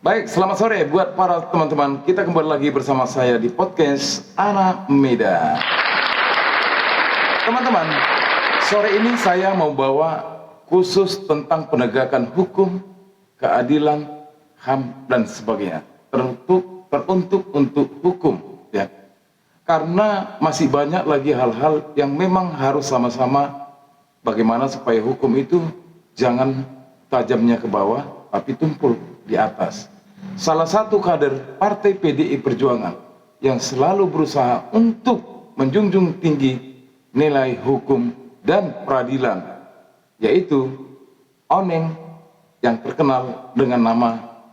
Baik, selamat sore buat para teman-teman. Kita kembali lagi bersama saya di podcast Anak Muda. Teman-teman, sore ini saya mau bawa khusus tentang penegakan hukum, keadilan, HAM dan sebagainya. Teruntuk untuk hukum, ya. Karena masih banyak lagi hal-hal yang memang harus sama-sama bagaimana supaya hukum itu jangan tajamnya ke bawah, tapi tumpul di atas. Salah satu kader Partai PDI Perjuangan yang selalu berusaha untuk menjunjung tinggi nilai hukum dan peradilan, yaitu Oneng, yang terkenal dengan nama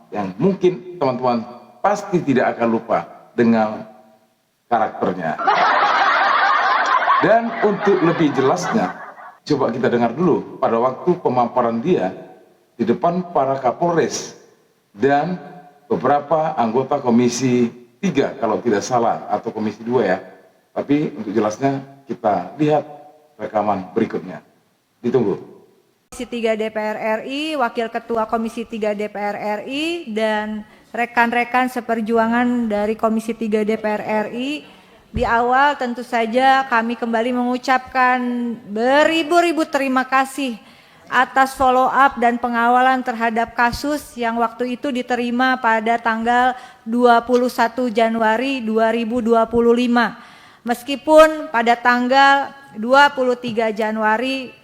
yang mungkin teman-teman pasti tidak akan lupa dengan karakternya. Dan untuk lebih jelasnya, coba kita dengar dulu pada waktu pemaparan dia di depan para Kapolres dan beberapa anggota Komisi 3 kalau tidak salah, atau Komisi 2 ya. Tapi untuk jelasnya kita lihat rekaman berikutnya. Ditunggu. Komisi 3 DPR RI, Wakil Ketua Komisi 3 DPR RI, dan rekan-rekan seperjuangan dari Komisi 3 DPR RI. Di awal tentu saja kami kembali mengucapkan beribu-ribu terima kasih atas follow up dan pengawalan terhadap kasus yang waktu itu diterima pada tanggal 21 Januari 2025. Meskipun pada tanggal 23 Januari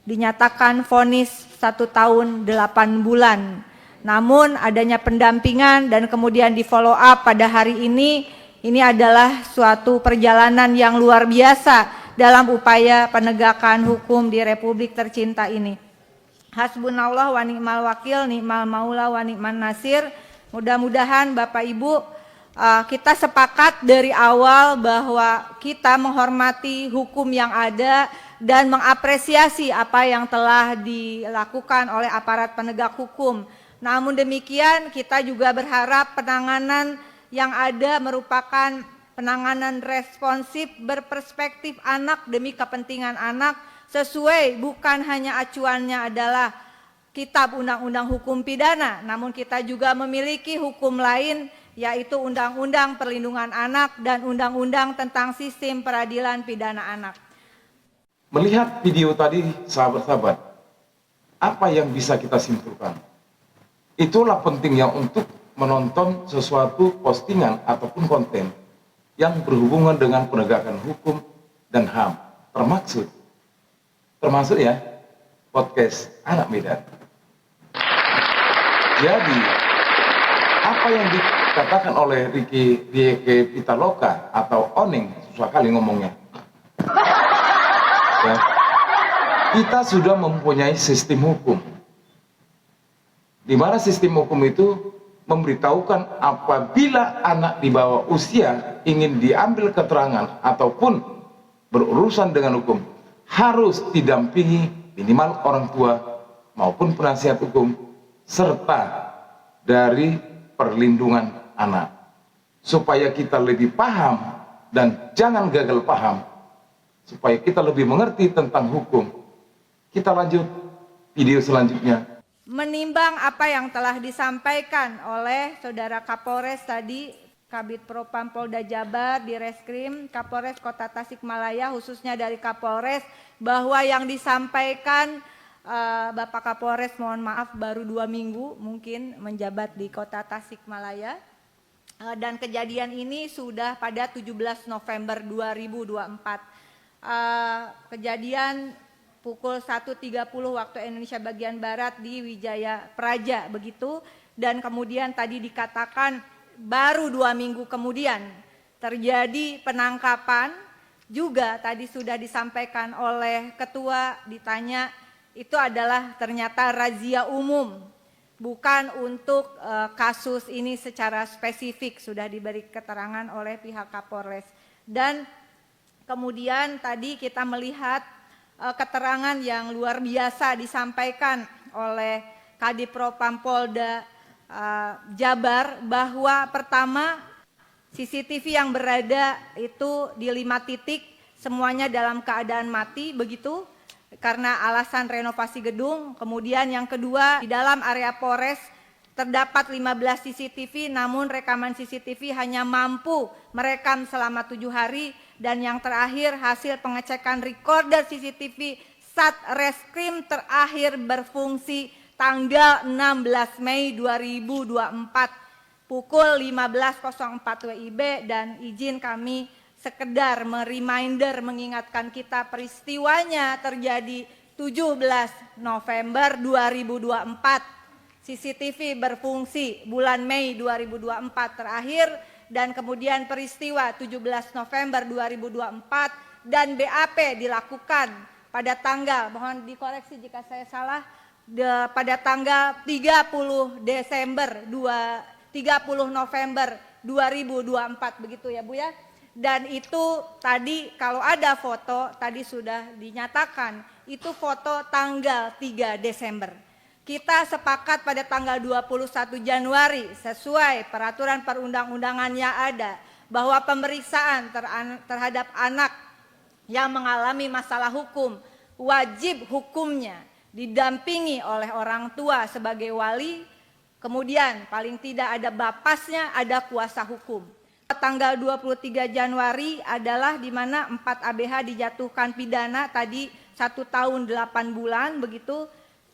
dinyatakan vonis 1 tahun 8 bulan. Namun adanya pendampingan dan kemudian di follow up pada hari ini adalah suatu perjalanan yang luar biasa dalam upaya penegakan hukum di Republik tercinta ini. Hasbunallah wa ni'mal wakil, ni'mal maula wa ni'man nasir. Mudah-mudahan Bapak Ibu kita sepakat dari awal bahwa kita menghormati hukum yang ada dan mengapresiasi apa yang telah dilakukan oleh aparat penegak hukum. Namun demikian kita juga berharap penanganan yang ada merupakan penanganan responsif berperspektif anak demi kepentingan anak, sesuai bukan hanya acuannya adalah Kitab Undang-Undang Hukum Pidana, namun kita juga memiliki hukum lain, yaitu Undang-Undang Perlindungan Anak dan Undang-Undang tentang Sistem Peradilan Pidana Anak. Melihat video tadi, sahabat-sahabat, apa yang bisa kita simpulkan? Itulah pentingnya untuk menonton sesuatu postingan ataupun konten yang berhubungan dengan penegakan hukum dan HAM, termasuk ya podcast Anak Medan. Jadi apa yang dikatakan oleh Ricky Pitaloka atau Oneng, susah kali ngomongnya ya, kita sudah mempunyai sistem hukum di mana sistem hukum itu memberitahukan apabila anak di bawah usia ingin diambil keterangan ataupun berurusan dengan hukum, harus didampingi minimal orang tua maupun penasihat hukum serta dari perlindungan anak, supaya kita lebih paham dan jangan gagal paham, supaya kita lebih mengerti tentang hukum. Kita lanjut video selanjutnya. Menimbang apa yang telah disampaikan oleh Saudara Kapolres tadi, Kabid Propam Polda Jabar, Direskrim, Kapolres Kota Tasikmalaya, khususnya dari Kapolres, bahwa yang disampaikan Bapak Kapolres, mohon maaf baru 2 minggu mungkin menjabat di Kota Tasikmalaya, dan kejadian ini sudah pada 17 November 2024. Kejadian pukul 1.30 waktu Indonesia bagian Barat di Wijaya Praja begitu, dan kemudian tadi dikatakan baru 2 minggu kemudian terjadi penangkapan juga. Tadi sudah disampaikan oleh ketua, ditanya itu adalah ternyata razia umum, bukan untuk kasus ini secara spesifik, sudah diberi keterangan oleh pihak Kapolres. Dan kemudian tadi kita melihat keterangan yang luar biasa disampaikan oleh Kadipropam Polda Jabar, bahwa pertama CCTV yang berada itu di 5 titik semuanya dalam keadaan mati begitu karena alasan renovasi gedung. Kemudian yang kedua, di dalam area Polres Terdapat 15 CCTV, namun rekaman CCTV hanya mampu merekam selama 7 hari. Dan yang terakhir, hasil pengecekan recorder CCTV Satreskrim terakhir berfungsi tanggal 16 Mei 2024 pukul 15.04 WIB. Dan izin kami sekedar mengingatkan kita, peristiwanya terjadi 17 November 2024. CCTV berfungsi bulan Mei 2024 terakhir, dan kemudian peristiwa 17 November 2024 dan BAP dilakukan pada tanggal, mohon dikoreksi jika saya salah, pada tanggal 30 November 2024, begitu ya Bu ya. Dan itu tadi kalau ada foto tadi sudah dinyatakan itu foto tanggal 3 Desember. Kita sepakat pada tanggal 21 Januari sesuai peraturan perundang-undangan yang ada bahwa pemeriksaan terhadap anak yang mengalami masalah hukum wajib hukumnya didampingi oleh orang tua sebagai wali, kemudian paling tidak ada bapasnya, ada kuasa hukum. Tanggal 23 Januari adalah di mana 4 ABH dijatuhkan pidana tadi 1 tahun 8 bulan begitu.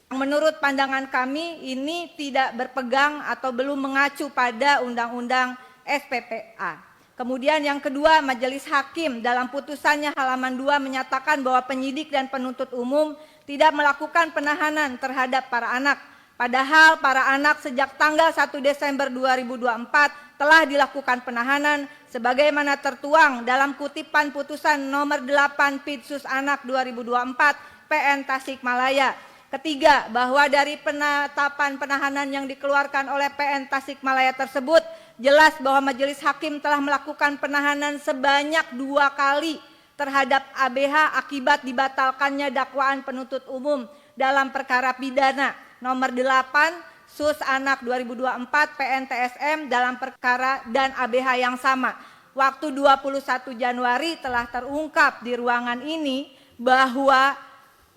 Menurut pandangan kami ini tidak berpegang atau belum mengacu pada Undang-Undang SPPA. Kemudian yang kedua, Majelis Hakim dalam putusannya halaman 2 menyatakan bahwa penyidik dan penuntut umum tidak melakukan penahanan terhadap para anak. Padahal para anak sejak tanggal 1 Desember 2024 telah dilakukan penahanan sebagaimana tertuang dalam kutipan putusan nomor 8 Pitsus Anak 2024 PN Tasikmalaya. Ketiga, bahwa dari penetapan penahanan yang dikeluarkan oleh PN Tasikmalaya tersebut jelas bahwa Majelis Hakim telah melakukan penahanan sebanyak 2 kali terhadap ABH akibat dibatalkannya dakwaan penuntut umum dalam perkara pidana nomor 8 Sus Anak 2024 PN TSM dalam perkara dan ABH yang sama. Waktu 21 Januari telah terungkap di ruangan ini bahwa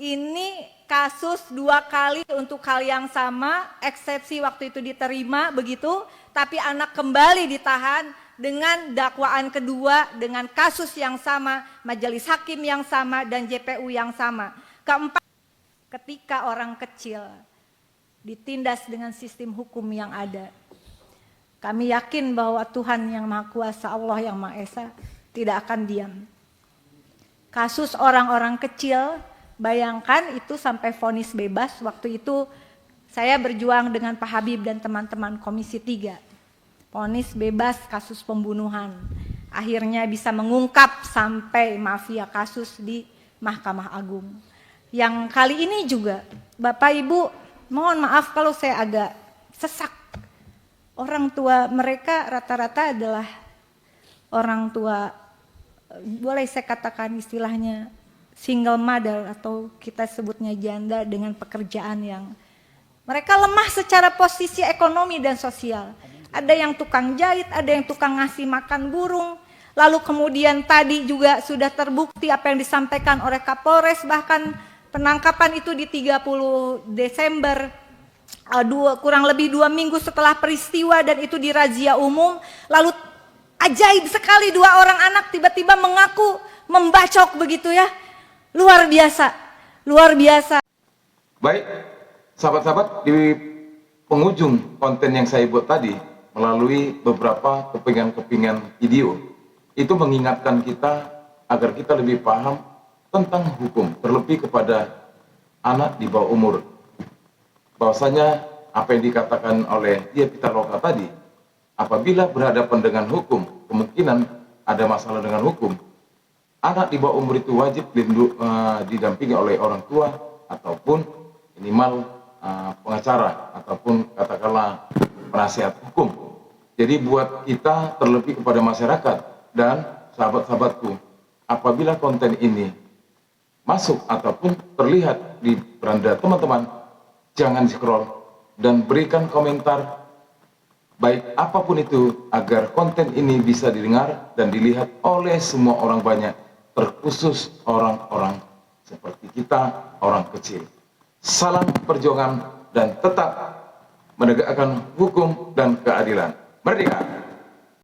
ini kasus 2 kali untuk hal yang sama, eksepsi waktu itu diterima begitu, tapi anak kembali ditahan dengan dakwaan kedua dengan kasus yang sama, majelis hakim yang sama dan JPU yang sama. Keempat, ketika orang kecil ditindas dengan sistem hukum yang ada, kami yakin bahwa Tuhan yang Maha Kuasa, Allah yang Maha Esa tidak akan diam. Kasus orang-orang kecil, bayangkan itu sampai vonis bebas. Waktu itu saya berjuang dengan Pak Habib dan teman-teman Komisi 3. Vonis bebas kasus pembunuhan. Akhirnya bisa mengungkap sampai mafia kasus di Mahkamah Agung. Yang kali ini juga, Bapak Ibu, mohon maaf kalau saya agak sesak. Orang tua mereka rata-rata adalah orang tua, boleh saya katakan istilahnya, single mother atau kita sebutnya janda dengan pekerjaan yang mereka lemah secara posisi ekonomi dan sosial. Ada yang tukang jahit, ada yang tukang ngasih makan burung. Lalu kemudian tadi juga sudah terbukti apa yang disampaikan oleh Kapolres, bahkan penangkapan itu di 30 Desember, kurang lebih 2 minggu setelah peristiwa, dan itu di razia umum. Lalu ajaib sekali 2 orang anak tiba-tiba mengaku membacok begitu ya. Luar biasa, luar biasa. Baik, sahabat-sahabat, di penghujung konten yang saya buat tadi melalui beberapa kepingan-kepingan video itu mengingatkan kita agar kita lebih paham tentang hukum, terlebih kepada anak di bawah umur. Bahwasanya apa yang dikatakan oleh Dia Pitaloka tadi, apabila berhadapan dengan hukum, kemungkinan ada masalah dengan hukum, anak di bawah umur itu wajib didampingi oleh orang tua ataupun minimal pengacara ataupun katakanlah penasihat hukum. Jadi buat kita, terlebih kepada masyarakat dan sahabat-sahabatku, apabila konten ini masuk ataupun terlihat di beranda teman-teman, jangan scroll dan berikan komentar baik apapun itu agar konten ini bisa didengar dan dilihat oleh semua orang banyak, terkhusus orang-orang seperti kita, orang kecil. Salam perjuangan dan tetap menegakkan hukum dan keadilan. Merdeka!